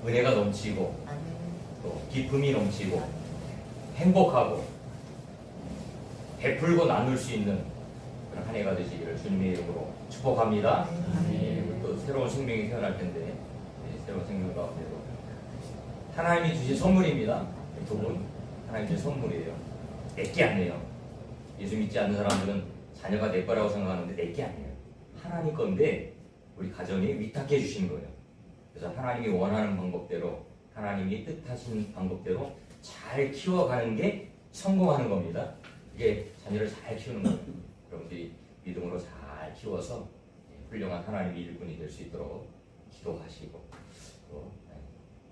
은혜가 넘치고 또 기쁨이 넘치고 행복하고 베풀고 나눌 수 있는 그런 한 해가 되시기를 주님의 이름으로 축복합니다. 또 새로운 생명이 태어날 텐데 새로운 생명 가운데로 하나님이 주신 선물입니다. 두 분 하나님 주신 선물이에요. 내게 아니에요. 예수 믿지 않는 사람들은 자녀가 내 거라고 생각하는데 내게 아니에요. 하나님 건데 우리 가정에 위탁해 주신 거예요. 그래서 하나님이 원하는 방법대로 하나님이 뜻하신 방법대로 잘 키워가는 게 성공하는 겁니다. 이게 자녀를 잘 키우는 거예요. 여러분들이 믿음으로 잘 키워서 훌륭한 하나님의 일꾼이 될 수 있도록 기도하시고 또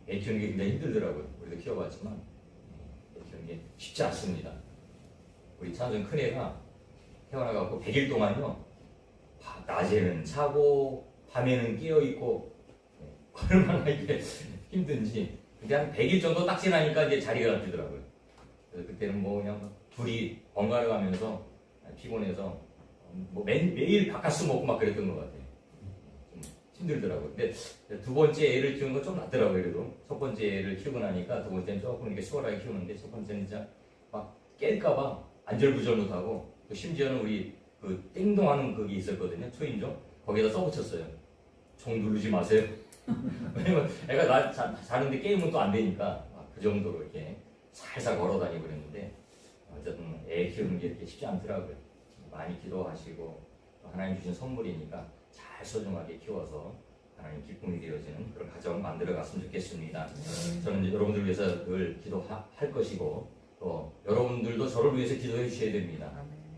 애 키우는 게 굉장히 힘들더라고요. 우리도 키워봤지만 애 키우는 게 쉽지 않습니다. 우리 찬순 큰애가 태어나갖고 100일 동안요 낮에는 자고 밤에는 깨어있고 얼마나 이게 힘든지 근데 한 100일 정도 딱 지나니까 이제 자리가 잡히더라고요. 그래서 그때는 뭐 그냥 둘이 번갈아 가면서 피곤해서 뭐 매일 바카스 먹고 막 그랬던 것 같아요. 좀 힘들더라고요. 근데 두 번째 애를 키우는 건 좀 낫더라고요. 그래도 첫 번째 애를 키우고 나니까 두 번째는 조금 이렇게 수월하게 키우는데 첫 번째는 진짜 막 깰까봐 안절부절 못하고 또 심지어는 우리 그 띵동하는 그게 있었거든요. 초인종 거기에다 써붙였어요. 종 누르지 마세요. 왜냐면 애가 자는데 게임은 또 안 되니까 그 정도로 이렇게 살살 걸어 다니고 그랬는데 어쨌든 애 키우는 게 이렇게 쉽지 않더라고요. 많이 기도하시고 하나님 주신 선물이니까 잘 소중하게 키워서 하나님 기쁨이 되어지는 그런 가정 만들어 갔으면 좋겠습니다. 저는 이제 여러분들 위해서 늘 기도할 것이고 또 여러분들도 저를 위해서 기도해 주셔야 됩니다.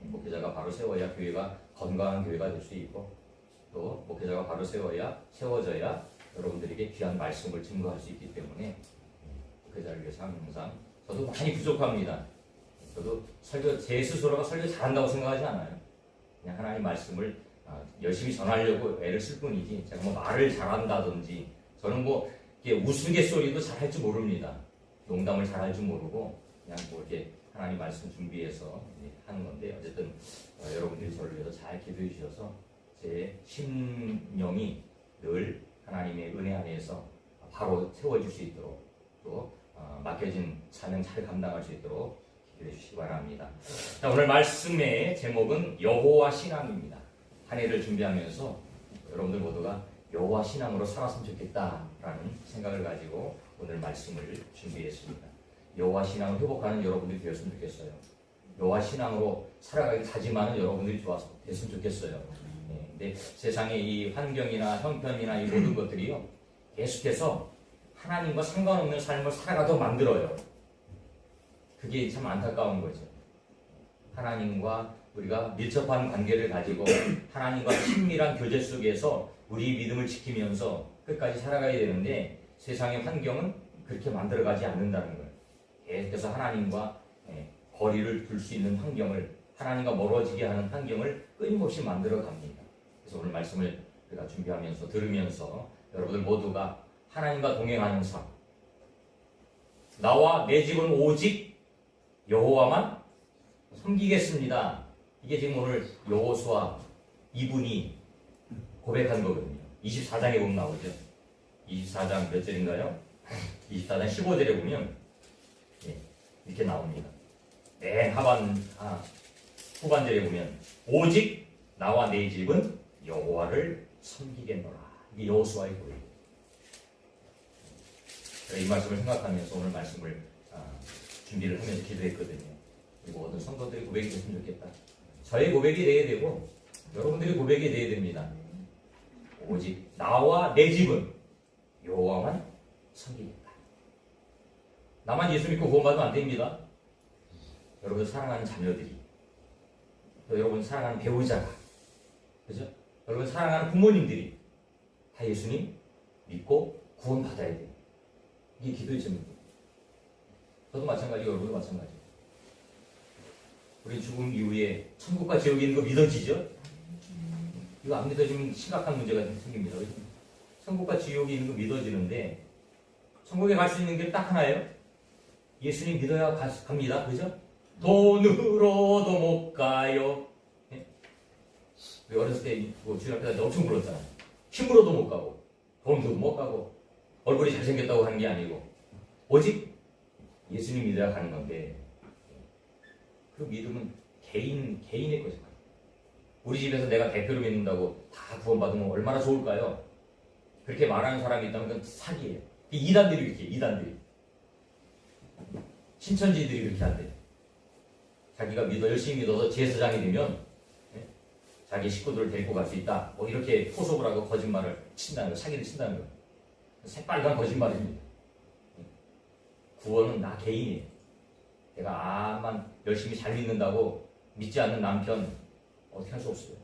목회자가 바로 세워야 교회가 건강한 교회가 될 수 있고 또 목회자가 바로 세워져야 여러분들에게 귀한 말씀을 증거할 수 있기 때문에 목회자를 위해서 항상 저도 많이 부족합니다. 저도 제 스스로가 설교 잘한다고 생각하지 않아요. 그냥 하나님 말씀을 열심히 전하려고 애를 쓸 뿐이지 제가 뭐 말을 잘한다든지 저는 뭐 우스갯소리도 잘할 줄 모릅니다. 농담을 잘할 줄 모르고 그냥 뭐 이렇게 하나님 말씀 준비해서 하는 건데 어쨌든 여러분들이 저를 위해서 잘 기도해 주셔서 제 심령이 늘 하나님의 은혜 안에서 바로 세워질 수 있도록 또 맡겨진 사명 잘 감당할 수 있도록 기도해 주시기 바랍니다. 자, 오늘 말씀의 제목은 여호와 신앙입니다. 한 해를 준비하면서 여러분들 모두가 여호와 신앙으로 살았으면 좋겠다라는 생각을 가지고 오늘 말씀을 준비했습니다. 여호와 신앙을 회복하는 여러분들이 되었으면 좋겠어요. 여호와 신앙으로 살아가기 다짐하는 여러분들이 됐으면 좋겠어요. 근데 세상의 이 환경이나 형편이나 이 모든 것들이요 계속해서 하나님과 상관없는 삶을 살아가도 만들어요. 그게 참 안타까운 거죠. 하나님과 우리가 밀접한 관계를 가지고 하나님과 친밀한 교제 속에서 우리 믿음을 지키면서 끝까지 살아가야 되는데 세상의 환경은 그렇게 만들어가지 않는다는 거예요. 계속해서 하나님과 거리를 둘 수 있는 환경을 하나님과 멀어지게 하는 환경을 끊임없이 만들어 갑니다. 그래서 오늘 말씀을 우리가 준비하면서 들으면서 여러분들 모두가 하나님과 동행하는 삶 나와 내 집은 오직 여호와만 섬기겠습니다. 이게 지금 오늘 여호수아 이분이 고백한 거거든요. 24장에 보면 나오죠. 24장 몇 절인가요? 24장 15절에 보면 이렇게 나옵니다. 맨 후반절에 보면 오직 나와 내 집은 여호와를 섬기겠노라. 이게 여호수아의 고백. 이 말씀을 생각하면서 오늘 말씀을 준비를 하면서 기도했거든요. 그리고 모든 성도들의 고백이 됐으면 좋겠다. 저의 고백이 돼야 되고 여러분들의 고백이 돼야 됩니다. 오직 나와 내 집은 여호와만 섬기겠다. 나만 예수 믿고 구원받으면 안 됩니다. 여러분 사랑하는 자녀들이 또 여러분 사랑하는 배우자가 그죠? 여러분 사랑하는 부모님들이 다 예수님 믿고 구원받아야 돼요. 이게 기도의 제목입니다. 저도 마찬가지고 여러분도 마찬가지고 우리 죽음 이후에 천국과 지옥이 있는 거 믿어지죠? 이거 안 믿어지면 심각한 문제가 생깁니다. 천국과 지옥이 있는 거 믿어지는데 천국에 갈 수 있는 게 딱 하나예요. 예수님 믿어야 갑니다. 그죠? 돈으로도 못 가요. 우리 어렸을 때 주일 앞에서 엄청 불렀잖아요. 힘으로도 못 가고 돈도 못 가고 얼굴이 잘생겼다고 하는 게 아니고 오직 예수님 믿어야 가는 건데 그 믿음은 개인의 거죠. 우리 집에서 내가 대표로 믿는다고 다 구원받으면 얼마나 좋을까요? 그렇게 말하는 사람이 있다면 그건 사기예요. 이단들이 이렇게 이단들이 신천지들이 그렇게 한대요. 자기가 열심히 믿어서 제사장이 되면 자기 식구들을 데리고 갈 수 있다. 뭐 이렇게 포섭을 하고 거짓말을 친다는 거, 사기를 친다는 거. 새빨간 거짓말입니다. 구원은 나 개인이에요. 내가 아만 열심히 잘 믿는다고 믿지 않는 남편 어떻게 할 수 없어요.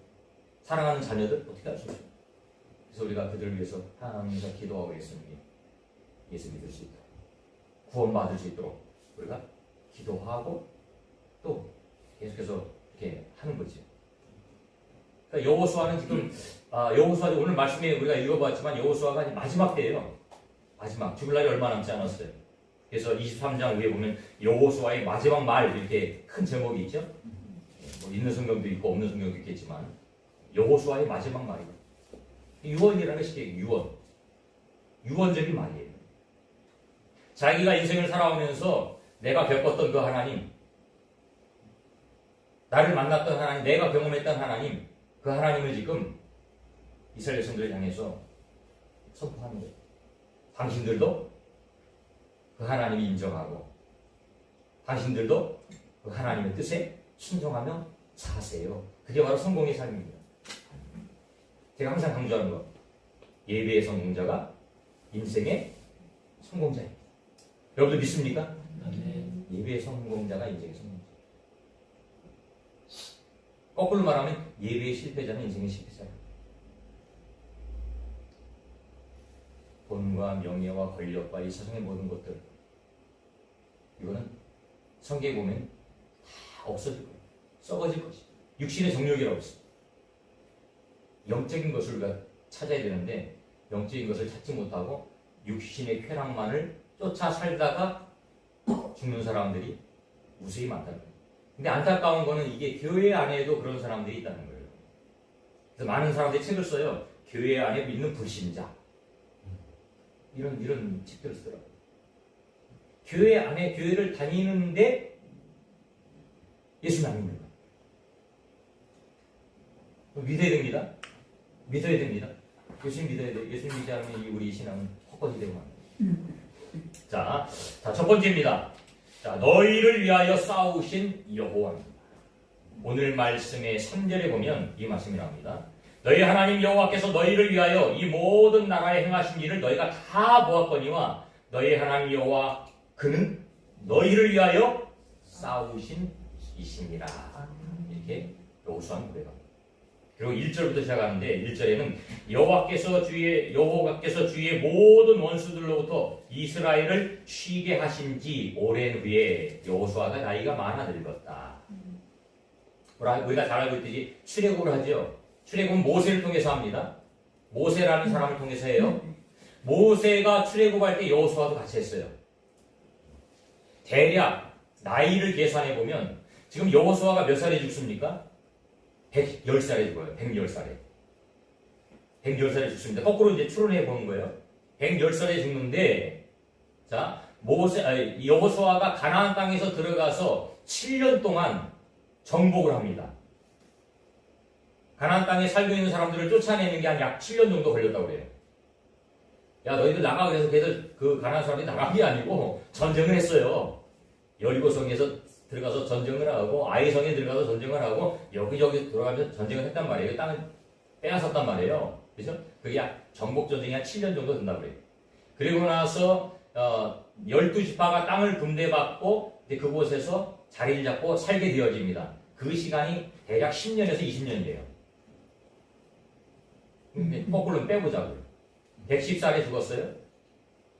사랑하는 자녀들 어떻게 할 수 없어요. 그래서 우리가 그들을 위해서 항상 기도하고 있습니다. 예수 믿을 수 있도록 구원받을 수 있도록 우리가 기도하고 또 계속해서 이렇게 하는 거죠. 그러니까 여호수아는 지금 여호수아 오늘 말씀에 우리가 읽어봤지만 여호수아가 마지막 때예요. 마지막 죽을 날이 얼마 남지 않았어요. 그래서 23장 위에 보면 여호수아의 마지막 말 이렇게 큰 제목이 있죠. 뭐 있는 성경도 있고 없는 성경도 있겠지만 여호수아의 마지막 말이에요. 유언이라는 것이 유언적인 말이에요. 자기가 인생을 살아오면서 내가 겪었던 그 하나님, 나를 만났던 하나님, 내가 경험했던 하나님, 그 하나님을 지금 이스라엘 백성들을 향해서 선포하는 거예요. 당신들도 그 하나님이 인정하고 당신들도 그 하나님의 뜻에 순종하며 사세요. 그게 바로 성공의 삶입니다. 제가 항상 강조하는 거, 예배의 성공자가 인생의 성공자입니다. 여러분들 믿습니까? 네. 예배의 성공자가 인생의 성공자. 거꾸로 말하면 예배의 실패자는 인생의 실패자예요. 돈과 명예와 권력과 이 세상의 모든 것들, 이거는 성경에 보면 다 없어질 거예요. 썩어질 것이. 육신의 정욕이라고 했어요. 영적인 것을 우리가 찾아야 되는데 영적인 것을 찾지 못하고 육신의 쾌락만을 쫓아 살다가 죽는 사람들이 무수히 많다는 거예요. 근데 안타까운 거는 이게 교회 안에도 그런 사람들이 있다는 거예요. 그래서 많은 사람들이 책을 써요. 교회 안에 믿는 불신자. 이런 책들을 쓰더라고요. 교회 안에 교회를 다니는데 예수는 안 믿는 거예요. 믿어야 됩니다. 믿어야 됩니다. 예수님 믿어야 돼요. 예수님 믿지 않으면 우리 신앙은 헛것이 되고 맙니다. 자, 첫 번째입니다. 자, 너희를 위하여 싸우신 여호와입니다. 오늘 말씀의 3절에 보면 이 말씀이 나옵니다. 너희 하나님 여호와께서 너희를 위하여 이 모든 나라에 행하신 일을 너희가 다 보았거니와 너희 하나님 여호와 그는 너희를 위하여 싸우신 이시니라. 이렇게 여호수아는 고백합니다. 그리고 1절부터 시작하는데 1절에는 여호와께서 주의 모든 원수들로부터 이스라엘을 쉬게 하신 지 오랜 후에 여호수아가 나이가 많아 늙었다. 우리가 잘 알고 있듯이 출애굽을 하죠. 출애굽은 모세를 통해서 합니다. 모세라는 사람을 통해서 해요. 모세가 출애굽할 때 여호수아도 같이 했어요. 대략 나이를 계산해 보면 지금 여호수아가 몇 살에 죽습니까? 110살에 죽어요. 110살에. 110살에 죽습니다. 거꾸로 이제 추론해 보는 거예요. 110살에 죽는데, 자, 여호수아가 가나안 땅에서 들어가서 7년 동안 정복을 합니다. 가나안 땅에 살고 있는 사람들을 쫓아내는 게 한 약 7년 정도 걸렸다고 그래요. 야, 너희들 나가. 그래서 걔들 그 가나안 사람들이 나간 게 아니고 전쟁을 했어요. 여리고성에서 들어가서 전쟁을 하고 아이성에 들어가서 전쟁을 하고 여기저기 돌아가면서 전쟁을 했단 말이에요. 땅을 빼앗았단 말이에요. 그죠? 그게 정복 전쟁이 한 7년 정도 된다고 그래요. 그리고 나서 12지파가 땅을 분배받고 그곳에서 자리를 잡고 살게 되어집니다. 그 시간이 대략 10년에서 20년이에요. 근데 거꾸로 빼보자고요. 110살에 죽었어요?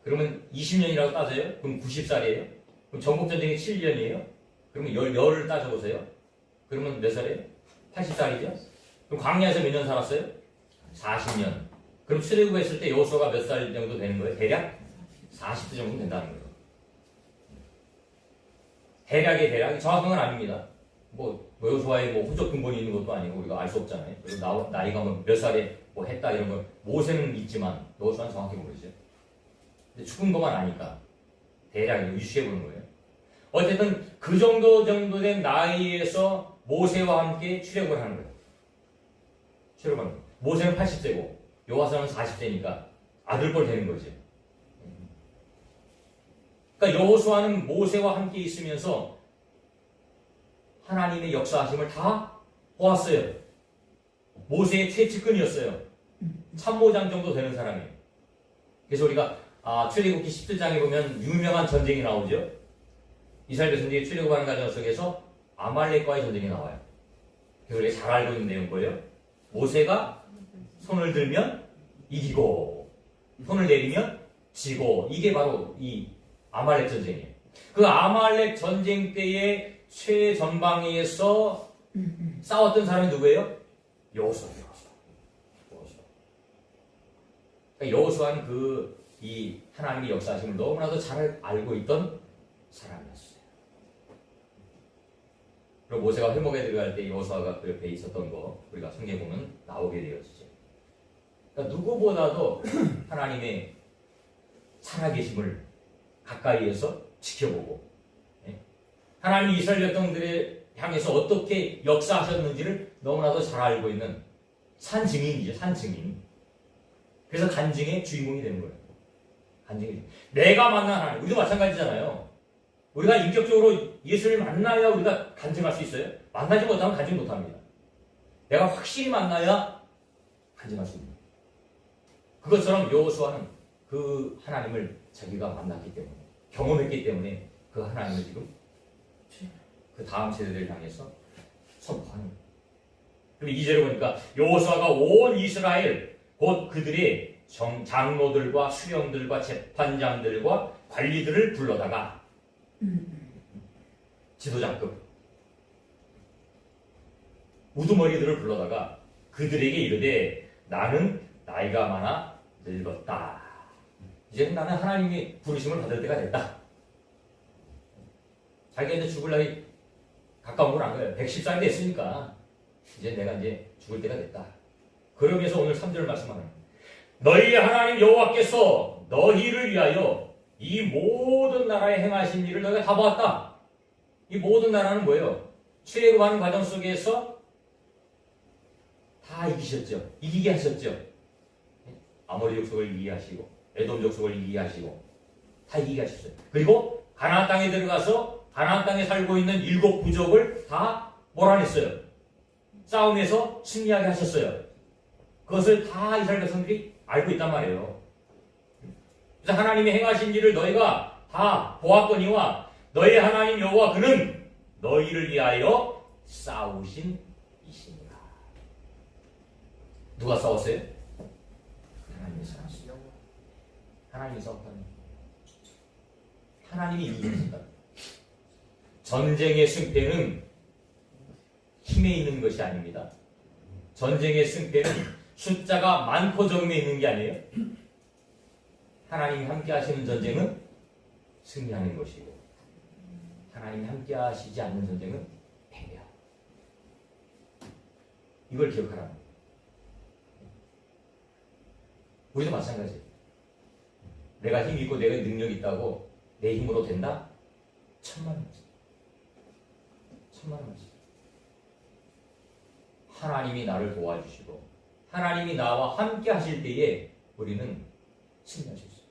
그러면 20년이라고 따져요? 그럼 90살이에요? 그럼 정복전쟁이 7년이에요? 그러면 열을 따져보세요. 그러면 몇 살이에요? 80살이죠? 그럼 광야에서 몇 년 살았어요? 40년. 그럼 출애굽했을 때 여호수아가 몇 살 정도 되는 거예요? 대략 40세 정도 된다는 거예요. 대략이 정확한 건 아닙니다. 여호수아의 후적 근본이 있는 것도 아니고 우리가 알 수 없잖아요. 그리고 나이가 몇 살에 했다 이런 걸 모세는 있지만 여호수아는 정확히 모르죠. 근데 죽은 것만 아니까 대략 유추해 보는 거예요. 어쨌든 그 정도 된 나이에서 모세와 함께 출애굽을 하는 거예요. 출애굽하는 거예요. 모세는 80세고 여호와서는 40세니까 아들뻘 되는 거죠. 그러니까 여호수아는 모세와 함께 있으면서 하나님의 역사하심을 다 보았어요. 모세의 최측근이었어요. 참모장 정도 되는 사람이에요. 그래서 우리가 출애굽기 17장에 보면 유명한 전쟁이 나오죠. 이스라엘 백성들이 출애굽하는 과정 속에서 아말렉과의 전쟁이 나와요. 그래서 우리가 잘 알고 있는 내용은 뭐예요? 모세가 손을 들면 이기고 손을 내리면 지고, 이게 바로 이 아말렉 전쟁이에요. 그 아말렉 전쟁 때의 최전방에서 싸웠던 사람이 누구예요? 여호수아예요. 그러니까 여호수아는 이 하나님의 역사심을 너무나도 잘 알고 있던 사람이었어요. 그리고 모세가 회목에 들어갈 때 여호수아가 그 옆에 있었던 거 우리가 성경에 보면 나오게 되어지죠. 그러니까 누구보다도 하나님의 살아계심을 가까이에서 지켜보고, 하나님이 이스라엘 백성들을 향해서 어떻게 역사하셨는지를 너무나도 잘 알고 있는 산증인이죠. 산증인. 그래서 간증의 주인공이 되는 거예요. 간증이. 내가 만난 하나님. 우리도 마찬가지잖아요. 우리가 인격적으로 예수를 만나야 우리가 간증할 수 있어요. 만나지 못하면 간증 못합니다. 내가 확실히 만나야 간증할 수 있습니다. 그것처럼 여호수아는 그 하나님을 자기가 만났기 때문에, 경험했기 때문에 그 하나님을 지금 그 다음 세대들을 향해서 선포하는 거예요. 그리고 2절에 보니까 여호수아가 온 이스라엘 곧 그들의 장로들과 수령들과 재판장들과 관리들을 불러다가 지도자급 우두머리들을 불러다가 그들에게 이르되 나는 나이가 많아 늙었다. 이제는 나는 하나님의 부르심을 받을 때가 됐다. 자기가 이제 죽을 날이 가까운 건 안 거예요. 110살이 됐으니까 이제 내가 이제 죽을 때가 됐다. 그러면서 오늘 3절 말씀하는 너희의 하나님 여호와께서 너희를 위하여 이 모든 나라에 행하신 일을 너희가 다 보았다. 이 모든 나라는 뭐예요? 출애굽하는 과정 속에서 다 이기셨죠. 이기게 하셨죠. 아모리 족속을 이기게 하시고 에돔 족속을 이기게 하시고 다 이기게 하셨어요. 그리고 가나안 땅에 들어가서 가나안 땅에 살고 있는 7 부족을 다 몰아냈어요. 싸움에서 승리하게 하셨어요. 그것을 다 이스라엘 백성들이 알고 있단 말이에요. 그래서 하나님이 행하신 일을 너희가 다 보았거니와 너희 하나님 여호와 그는 너희를 위하여 싸우신 이시니라. 누가 싸웠어요? 하나님이 싸웠어요. 하나님이 싸웠다는 하나님이 이기셨다. 전쟁의 승패는 힘에 있는 것이 아닙니다. 전쟁의 승패는 숫자가 많고 적음에 있는 게 아니에요. 하나님이 함께 하시는 전쟁은 승리하는 것이고 하나님이 함께 하시지 않는 전쟁은 패배야. 이걸 기억하라는 거예요. 우리도 마찬가지예요. 내가 힘 있고 내가 능력이 있다고 내 힘으로 된다? 천만원이지. 천만원이지. 하나님이 나를 도와주시고 하나님이 나와 함께 하실 때에 우리는 승리할 수 있어요.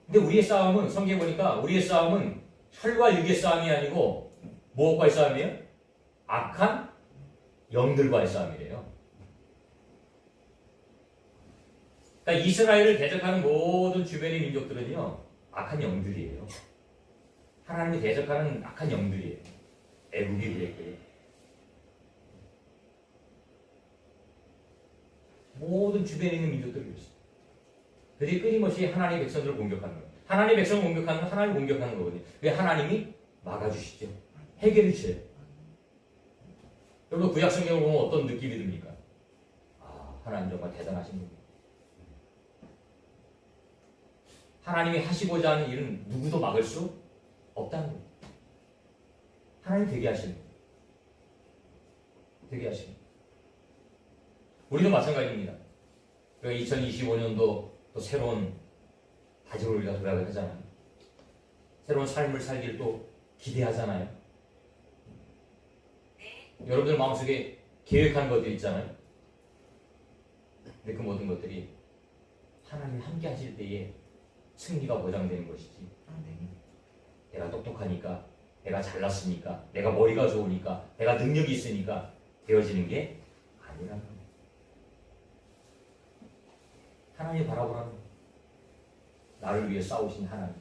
근데 우리의 싸움은 성경에 보니까 우리의 싸움은 혈과 육의 싸움이 아니고 무엇과의 싸움이에요? 악한 영들과의 싸움이래요. 그러니까 이스라엘을 대적하는 모든 주변의 민족들은요 악한 영들이에요. 하나님이 대적하는 악한 영들이에요. 애국이 그랬고요. 모든 주변에 있는 민족들이 그랬어요. 그들이 끊임없이 하나님의 백성들을 공격하는 거예요. 하나님의 백성을 공격하는 건 하나님을 공격하는 거거든요. 왜 하나님이 막아주시죠. 해결해 주셔요. 여러분 구약 성경을 보면 어떤 느낌이 듭니까? 하나님 정말 대단하신 분이에요. 하나님이 하시고자 하는 일은 누구도 막을 수 없다는 거예요. 하나님 되게 하시는 거예요. 되게 하시는 거예요. 우리도 마찬가지입니다. 그러니까 2025년도 또 새로운 다짐을 우리가 도약을 하잖아요. 새로운 삶을 살기를 또 기대하잖아요. 여러분들 마음속에 계획한 것들 있잖아요. 근데 그 모든 것들이 하나님이 함께 하실 때에 승리가 보장되는 것이지. 내가 똑똑하니까, 내가 잘났으니까, 내가 머리가 좋으니까, 내가 능력이 있으니까 되어지는 게 아니라는 거예요. 하나님이 바라보라는 거예요. 나를 위해 싸우신 하나님.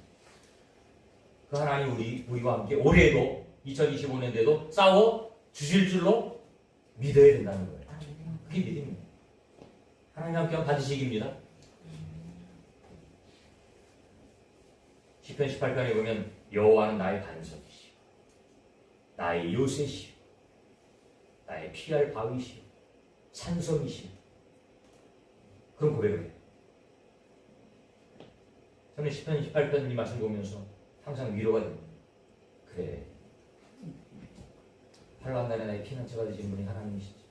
그 하나님 우리와 함께 올해도 2025년대도 싸워 주실 줄로 믿어야 된다는 거예요. 그게 믿음입니다. 하나님 함께하면 반드시 이깁니다. 시편 18편에 보면 여호와는 나의 반석이시오, 나의 요새시오, 나의 피할 바위시오, 산성이시오. 그런 고백을 해요. 저는 시편 18편 이 말씀 보면서 항상 위로가 됩니다. 그래, 환난 날에 나의 피난처가 되신 분이 하나님이시지.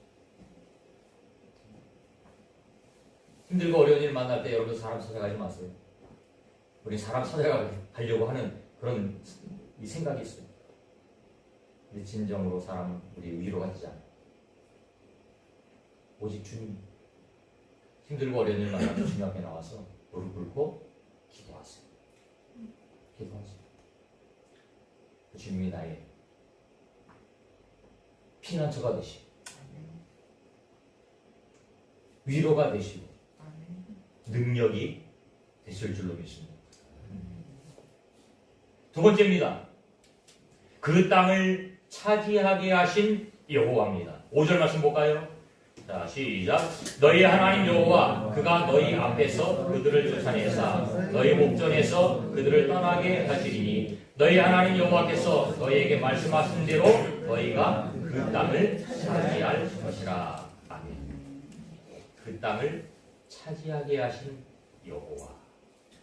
힘들고 어려운 일 만날 때 여러분 사람 찾아가지 마세요. 우리 사람 찾아가려고 하는 그런 이 생각이 있어요. 근데 진정으로 사람은 우리 위로가 되지 않아요. 오직 주님. 힘들고 어려운 일 만날 때 주님 앞에 나와서 무릎 꿇고 기도하세요. 기도하세요. 그 주님이 나의 피난처가 되시고 위로가 되시고 능력이 되실 줄로 믿습니다. 두 번째입니다. 그 땅을 차지하게 하신 여호와입니다. 5절 말씀 볼까요? 자, 시작. 너희 하나님 여호와 그가 너희 앞에서 그들을 쫓아내사 너희 목전에서 그들을 떠나게 하시리니 너희 하나님 여호와께서 너희에게 말씀하신 대로 너희가 그 땅을 차지할 것이라. 아멘. 그 땅을 차지하게 하신 여호와.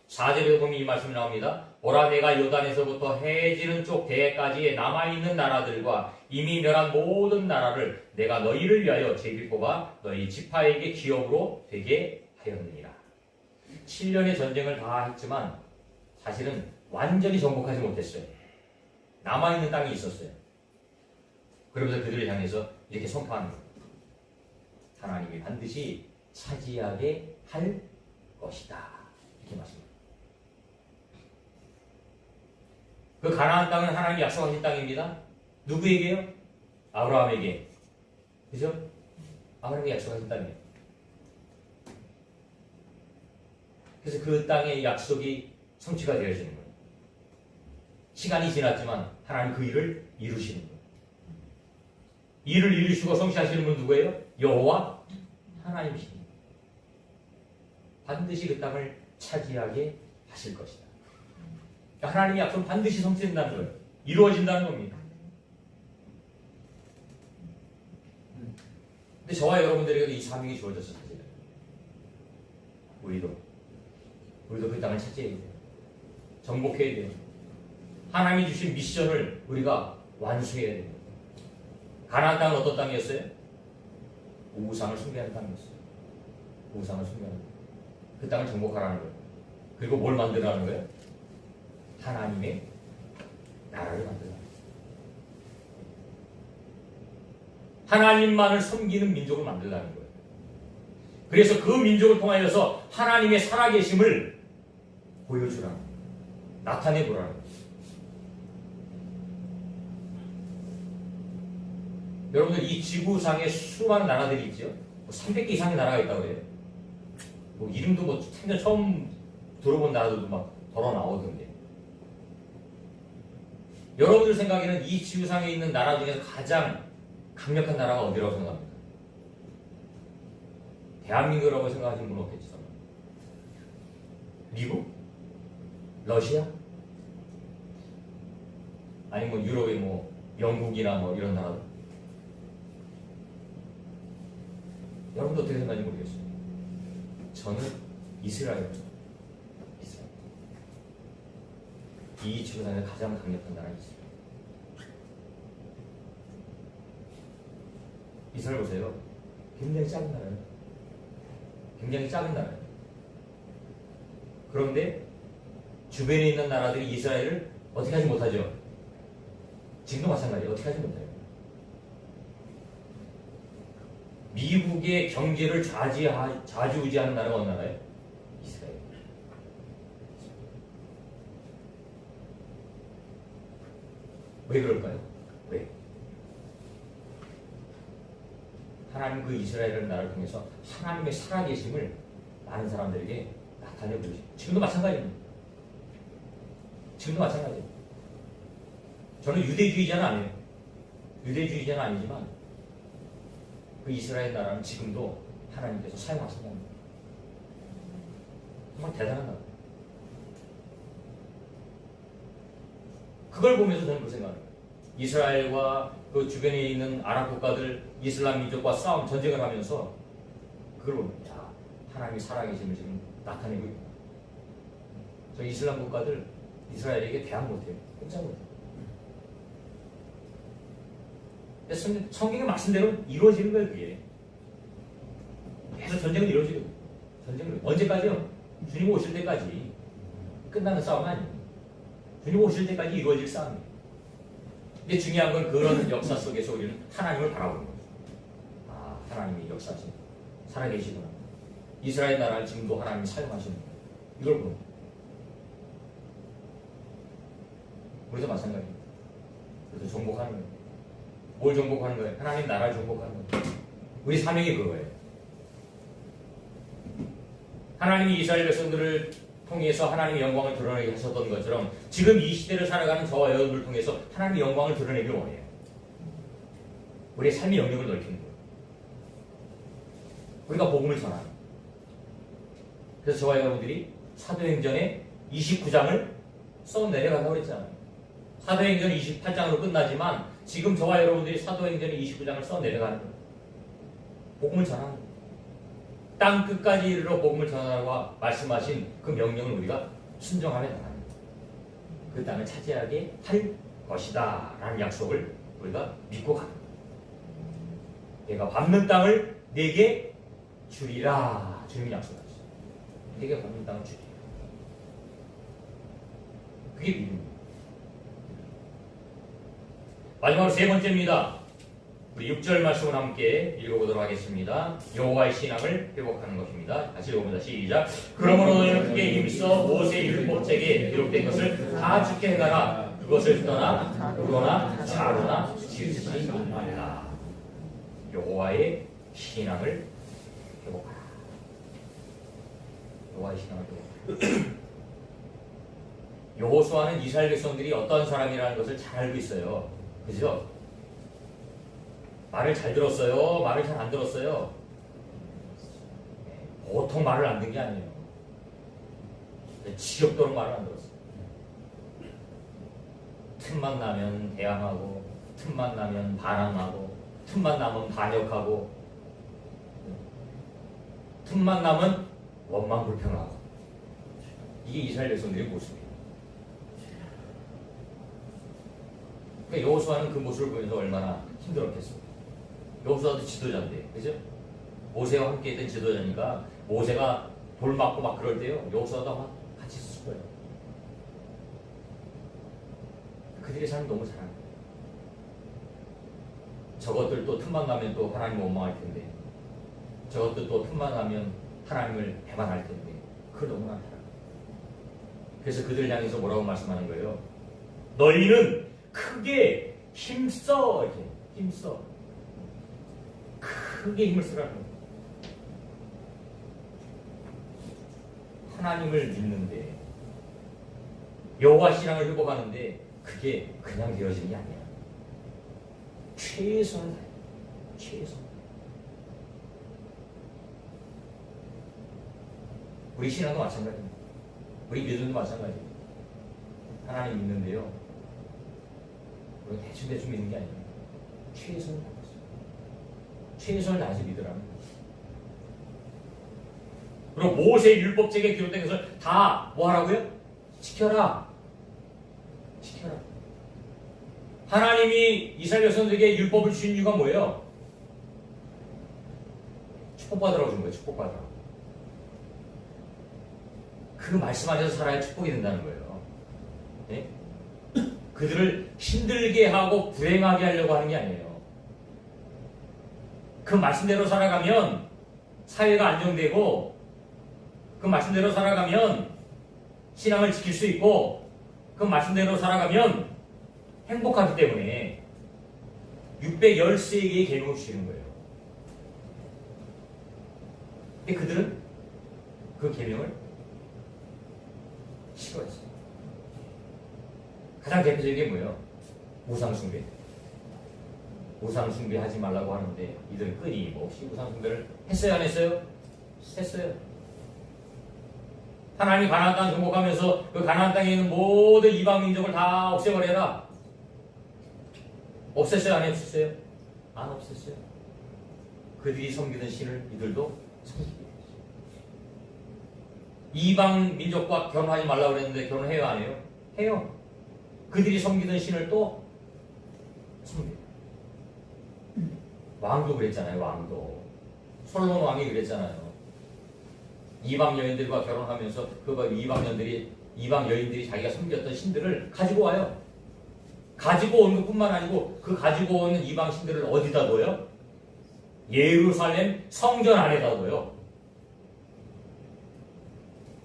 4절에 보면 이 말씀이 나옵니다. 보라, 내가 요단에서부터 해지는 쪽 대해까지의 남아있는 나라들과 이미 멸한 모든 나라를 내가 너희를 위하여 제비 뽑아 너희 지파에게 기업으로 되게 하였느니라. 7년의 전쟁을 다 했지만 사실은 완전히 정복하지 못했어요. 남아있는 땅이 있었어요. 그러면서 그들을 향해서 이렇게 선포하는 거예요. 하나님이 반드시 차지하게 할 것이다. 이렇게 말씀합니다. 그 가나안 땅은 하나님이 약속하신 땅입니다. 누구에게요? 아브라함에게. 그죠? 아브라함에게 약속하신 땅이에요. 그래서 그 땅의 약속이 성취가 되어지는 거예요. 시간이 지났지만 하나님 그 일을 이루시는 거예요. 일을 이루시고 성취하시는 분은 누구예요? 여호와 하나님이십니다. 반드시 그 땅을 차지하게 하실 것이다. 하나님의 약속은 반드시 성취된다는 거예요. 이루어진다는 겁니다. 근데 저와 여러분들에게도 이 사명이 주어졌어요. 우리도 그 땅을 차지해야 돼요. 정복해야 돼요. 하나님이 주신 미션을 우리가 완수해야 돼요. 가나안 땅은 어떤 땅이었어요? 우상을 숭배하는 땅이었어요. 우상을 숭배하는 땅. 그 땅을 정복하라는 거예요. 그리고 뭘 만들라는 거예요? 하나님의 나라를 만들라. 하나님만을 섬기는 민족을 만들라는 거예요. 그래서 그 민족을 통하여서 하나님의 살아계심을 보여주라는 거예요. 나타내보라는 거예요. 여러분들 이 지구상에 수많은 나라들이 있죠. 300개 이상의 나라가 있다고 그래요. 뭐 이름도 뭐 생전 처음 들어본 나라들도 막 덜어 나오던데. 여러분들 생각에는 이 지구상에 있는 나라 중에서 가장 강력한 나라가 어디라고 생각합니까? 대한민국이라고 생각하시는 분은 없겠죠. 미국? 러시아? 아니면 뭐 유럽의 뭐 영국이나 뭐 이런 나라들? 여러분도 어떻게 생각하는지 모르겠어요. 저는 이스라엘입니다. 이스라엘. 이 지구상에 가장 강력한 나라가 있어요. 이스라엘 보세요. 굉장히 작은 나라예요. 굉장히 작은 나라예요. 그런데 주변에 있는 나라들이 이스라엘을 어떻게 하지 못하죠? 지금도 마찬가지예요. 어떻게 하지 못해요. 미국의 경제를 좌지우지하는 나라가 어느 나라예요? 이스라엘. 왜 그럴까요? 왜? 하나님 그 이스라엘이라는 나라를 통해서 하나님의 살아계심을 많은 사람들에게 나타내고 계십니다. 지금도 마찬가지입니다. 지금도 마찬가지예요. 저는 유대주의자는 아니에요. 유대주의자는 아니지만 그 이스라엘 나라는 지금도 하나님께서 사용하신다는 거예요. 정말 대단한 나라. 그걸 보면서 저는 그 생각을 해요. 이스라엘과 그 주변에 있는 아랍 국가들 이슬람 민족과 싸움 전쟁을 하면서 그걸 봅니다. 하나님이 살아계심을 지금 나타내고 있다. 저 이슬람 국가들 이스라엘에게 대항 못해요. 혼자 못해요. 성경의 말씀대로 이루어지는 거예요. 그게. 계속 전쟁은 이루어지고 전쟁은 언제까지요? 주님 오실 때까지 끝나는 싸움 아니에요. 주님 오실 때까지 이루어질 싸움이에요. 근데 중요한 건 그런 역사 속에서 우리는 하나님을 바라보는 거예요. 아, 하나님이 역사하신 살아계시구나. 이스라엘 나라를 지금도 하나님이 사용하시는 거예요. 이걸 보는 거예요. 우리도 마찬가지예요. 그래서 정복하는 거예요. 뭘 정복하는 거예요? 하나님 나라를 정복하는 거예요. 우리 사명이 그거예요. 하나님이 이스라엘 백성들을 통해서 하나님의 영광을 드러내게 하셨던 것처럼 지금 이 시대를 살아가는 저와 여러분을 통해서 하나님의 영광을 드러내길 원해요. 우리의 삶의 영역을 넓히는 거예요. 우리가 복음을 전하는 거예요. 그래서 저와 여러분들이 사도행전의 29장을 써 내려간다고 그랬잖아요. 사도행전 28장으로 끝나지만 지금 저와 여러분들이 사도행전의 29장을 써 내려가는 거예요. 복음을 전하는 거예요. 땅 끝까지 이르러 복음을 전하라고 말씀하신 그 명령을 우리가 순종하며 나가는 거예요. 그 땅을 차지하게 할 것이다 라는 약속을 우리가 믿고 가는 거예요. 내가 밟는 땅을 내게 주리라. 주님이 약속하셨어요. 내게 밟는 땅을 주리라. 그게 믿음입니다. 마지막으로 세 번째입니다. 우리 6절 말씀을 함께 읽어보도록 하겠습니다. 여호와의 신앙을 회복하는 것입니다. 다시 읽어보자. 시작. 그러므로 너희는 크게 힘써 모세의 율법책에 기록된 것을 다 지켜 행하라. 그것을 떠나 의로나 자로나 지으시지 말라. 여호와의 신앙을 회복하라. 여호와의 신앙을 회복하라. 여호수아는 이스라엘 백성들이 어떤 사람이라는 것을 잘 알고 있어요. 그죠? 말을 잘 들었어요? 말을 잘 안 들었어요? 보통 말을 안 듣는 게 아니에요. 지겹도록 말을 안 들었어요. 틈만 나면 대항하고, 틈만 나면 반항하고, 틈만 나면 반역하고, 틈만 나면 원망불평하고. 이게 이스라엘 백성들의 모습이에요. 그러니까 여호수아는 그 모습을 보면서 얼마나 힘들었겠습니까? 여호수아도 지도자인데, 그죠? 모세와 함께 있던 지도자니까 모세가 돌 맞고 막 그럴 때요, 여호수아도 막 같이 있을 거예요. 그들의 삶이 너무 잘하는 거예요. 저것들 또 틈만 나면 또 하나님을 원망할 텐데, 저것들 또 틈만 나면 하나님을 배반할 텐데, 그걸 너무나 잘하는 거예요. 그래서 그들을 향해서 뭐라고 말씀하는 거예요? 너희는 크게 힘써, 이렇게 힘써. 크게 힘을 쓰라는 거예요. 하나님을 믿는데, 여호와 신앙을 회복하는데 그게 그냥 되어지는 게 아니야. 최선을 다해. 최선. 우리 신앙도 마찬가지입니다. 우리 믿음도 마찬가지입니다. 하나님 믿는데요, 우리가 대충 믿는 게 아니에요. 최선을 다했어요. 최선을 다해서 믿으라는 거예요. 그리고 모세의 율법책에 기록된 것을 다 뭐하라고요? 지켜라. 지켜라. 하나님이 이스라엘 백성들에게 율법을 주신 이유가 뭐예요? 축복받으라고 준 거예요. 축복받으라고. 그 말씀 안에서 살아야 축복이 된다는 거예요. 예? 그들을 힘들게 하고 불행하게 하려고 하는 게 아니에요. 그 말씀대로 살아가면 사회가 안정되고, 그 말씀대로 살아가면 신앙을 지킬 수 있고, 그 말씀대로 살아가면 행복하기 때문에 613개의 계명을 주시는 거예요. 근데 그들은 그 계명을 싫어했어요. 가장 대표적인 게 뭐예요? 우상숭배. 우상숭배하지 말라고 하는데 이들은 끊임없이 우상숭배를 했어요, 안 했어요? 했어요. 하나님이 가나안 땅을 정복하면서 그 가나안 땅에 있는 모든 이방 민족을 다 없애버려라. 없앴어요, 안 없앴어요? 안 없앴어요. 그들이 섬기는 신을 이들도 섬기게 됐어요. 이방 민족과 결혼하지 말라고 그랬는데 결혼해요, 안 해요? 해요. 그들이 섬기던 신을 또 섬겨요. 왕도 그랬잖아요, 왕도. 솔로몬 왕이 그랬잖아요. 이방 여인들과 결혼하면서 그 이방 여인들이 자기가 섬겼던 신들을 가지고 와요. 가지고 온 것뿐만 아니고 그 가지고 오는 이방 신들을 어디다 둬요? 예루살렘 성전 안에다 둬요.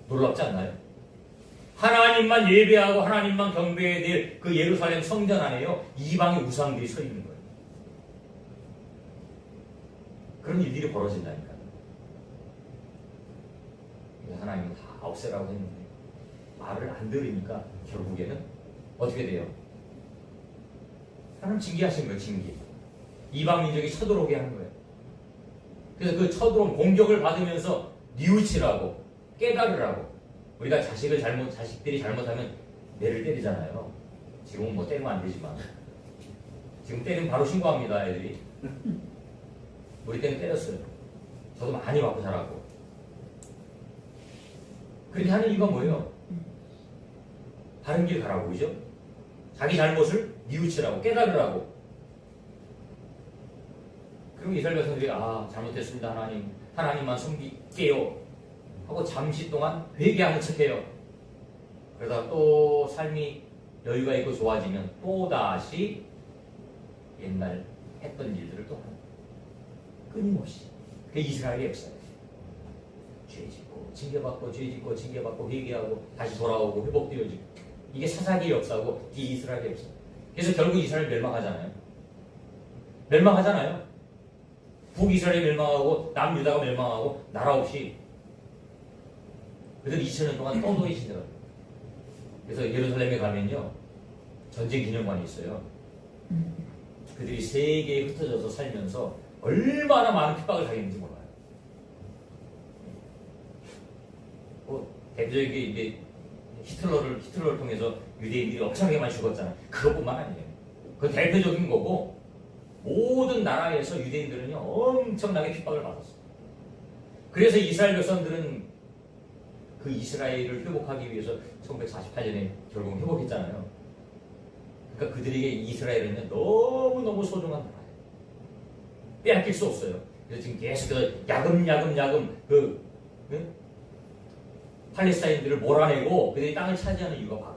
놀랍지 않나요? 하나님만 예배하고 하나님만 경배해야 될 그 예루살렘 성전 안에요, 이방의 우상들이 서 있는 거예요. 그런 일들이 벌어진다니까요. 하나님은 다 없애라고 했는데 말을 안 들으니까 결국에는 어떻게 돼요? 하나님 징계하신 거예요, 징계. 이방 민족이 쳐들어오게 하는 거예요. 그래서 그 쳐들어온 공격을 받으면서 뉘우치라고, 깨달으라고. 우리가 자식들이 잘못하면 매를 때리잖아요. 지금은 뭐 때리면 안 되지만. 지금 때리면 바로 신고합니다, 애들이. 우리 때는 때렸어요. 저도 많이 맞고 자라고. 그렇게 하는 이유가 뭐예요? 바른 길 가라고, 그죠? 자기 잘못을 뉘우치라고, 깨달으라고. 그럼 이스라엘 백성들이 잘못했습니다, 하나님만 섬길게요 하고 잠시 동안 회개하는 척해요. 그러다가 또 삶이 여유가 있고 좋아지면 또 다시 옛날 했던 일들을 또 하는, 끊임없이. 그게 이스라엘의 역사예요. 죄 짓고 징계받고, 죄 짓고 징계받고, 회개하고 다시 돌아오고 회복되어지고. 이게 사사기의 역사고 이게 이스라엘의 역사. 그래서 결국 이스라엘 멸망하잖아요. 멸망하잖아요. 북이스라엘이 멸망하고 남유다가 멸망하고 나라 없이 그들 2000년 동안 떠돌이 시대가. 그래서 예루살렘에 가면요, 전쟁 기념관이 있어요. 그들이 세계에 흩어져서 살면서 얼마나 많은 핍박을 당했는지 몰라요. 대표적인 게 이제 히틀러를 통해서 유대인들이 엄청나게 많이 죽었잖아요. 그것뿐만 아니에요. 그 대표적인 거고, 모든 나라에서 유대인들은요 엄청나게 핍박을 받았어요. 그래서 이스라엘 백성들은 그 이스라엘을 회복하기 위해서 1948년에 결국 회복했잖아요. 그러니까 그들에게 이스라엘은 너무너무 소중한 나라예요. 빼앗길 수 없어요. 그래서 지금 계속해서 야금야금 팔레스타인들을 몰아내고 그들이 땅을 차지하는 이유가 바로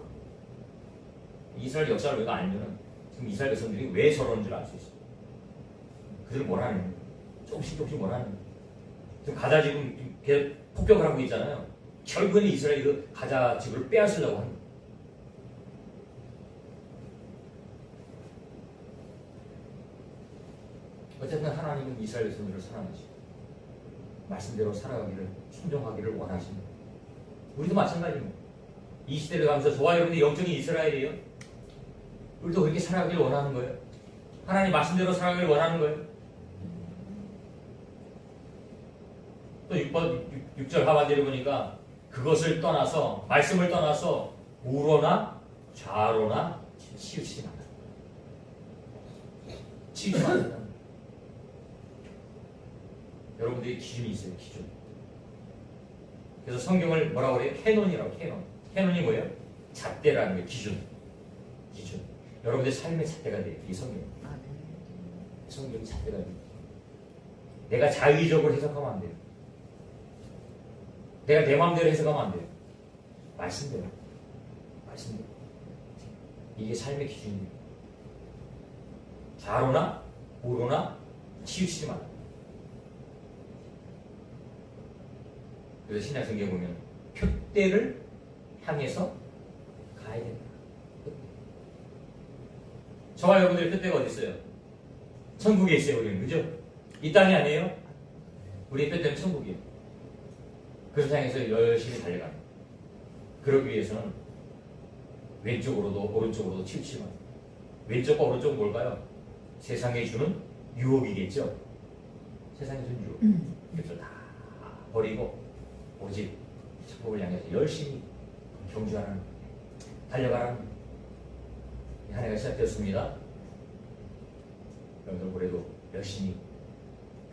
이스라엘 역사를 우리가 알면 지금 이스라엘 백성들이 왜 저러는 줄 알 수 있어요. 그들을 몰아내는 거예요. 조금씩 몰아내는 거예요. 지금 가자 지금 폭격을 하고 있잖아요. 결국은 이스라엘이 그 가자 집을 빼앗으려고 하는 거예요. 어쨌든 하나님은 이스라엘 백성들을 사랑하시고 말씀대로 살아가기를, 순종하기를 원하십니다. 우리도 마찬가지입니다. 이 시대를 가면서 저와 여러분이 영적인 이스라엘이에요. 우리도 그렇게 살아가기를 원하는 거예요. 하나님 말씀대로 살아가기를 원하는 거예요. 또 6절 하반절에 보니까 그것을 떠나서, 말씀을 떠나서 우로나 좌로나 치우치지 말라. 치우치지 말라. 여러분들이 기준이 있어요, 기준. 그래서 성경을 뭐라고 그래요? 캐논이라고, 캐논. 캐논이 뭐예요? 잣대라는 거예요, 기준. 여러분들 삶의 잣대가 돼요, 이 성경. 성경이 잣대가 돼요. 내가 자의적으로 해석하면 안 돼요. 내가 내 마음대로 해석하면 안 돼요. 말씀대로. 이게 삶의 기준입니다. 좌로나 우로나 치우치지 말라. 그래서 신약성경에 보면 표대를 향해서 가야 된다. 저와 여러분들의 표대가 어디 있어요? 천국에 있어요. 우리는. 그죠? 이 땅이 아니에요? 우리의 표대는 천국이에요. 그래서 향해서 열심히 달려갑니다. 그러기 위해서는 왼쪽으로도 오른쪽으로도 치우치지 마. 왼쪽과 오른쪽은 뭘까요? 세상에 주는 유혹이겠죠. 세상에 주는 유혹. 그래서 다 버리고 오직 축복을 향해서 열심히 경주하는, 달려가는 한 해가 시작되었습니다. 여러분들 올해도 열심히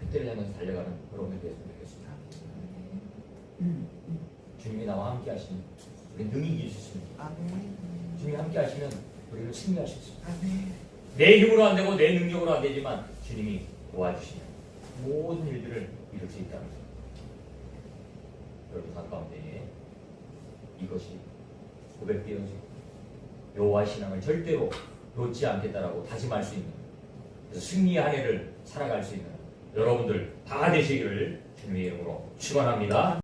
표대를 향해서 달려가는 여러분들 되었으면 좋겠습니다. 주님이 나와 함께 하시면 우리는 능히 이길 수 있습니다. 주님이 함께 하시면 우리는 승리할 수 있습니다. 내 힘으로 안 되고 내 능력으로 안 되지만 주님이 도와주시면 모든 일들을 이룰 수 있다는 것입니다. 여러분 가운데 이것이 고백되어지고 여호와의 신앙을 절대로 놓지 않겠다라고 다짐할 수 있는, 그래서 승리의 한 해를 살아갈 수 있는 여러분들 다 되시기를 주님의 이름으로 축원합니다.